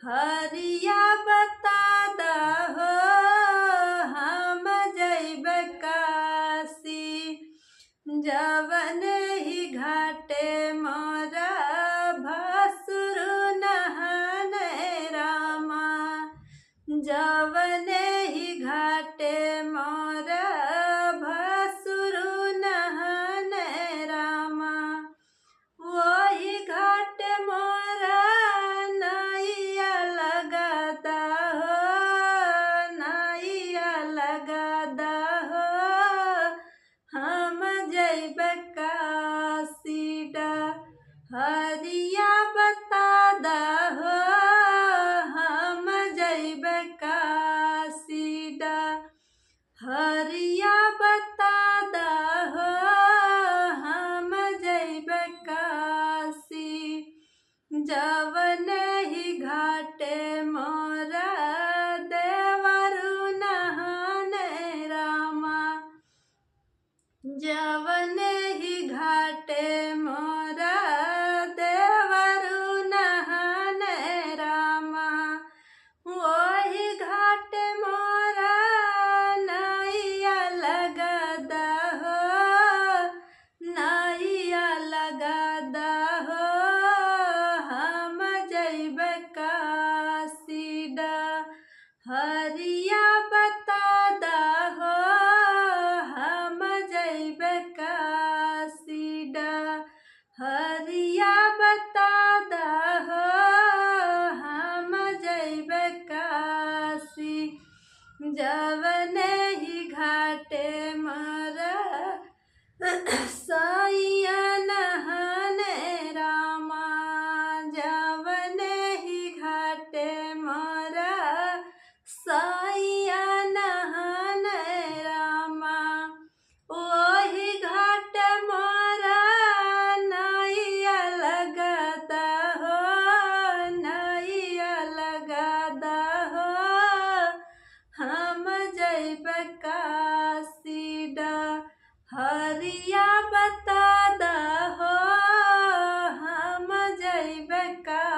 हरिया बता दहो हम जैब काशी जवन ही घाटे मोरा भसुर नहाने रामा जवन ही घाटे मोरा भसुर नहाने रामा वही घाट मोरा नैया लगाता हो नैया लगाता हो हम जैब काशीडा हरिया बता दहो हम जैब काशीडा हरिया बता दहो हम जैब काशी जवन ही घाटे मोरा देवरु नहाने रामा जवन ही घाटे मोरा देवरु नहाने रामा वही घाट मोरा नैया लगादा हो नैया लगादा हो हम जैब काशीडा हरिया बता दहो हम जैब काशीडा हरिया बता दहो हम जैब काशी जवन ही घाटे मोरा सैया नहाने रामा जवन ही घाटे मोरा सैया नहाने रामा वही घाट मोरा नैया लगाता हो नैया लगाता हो हम जैब काशीडा हरिया बता दहो हम जैब काशी।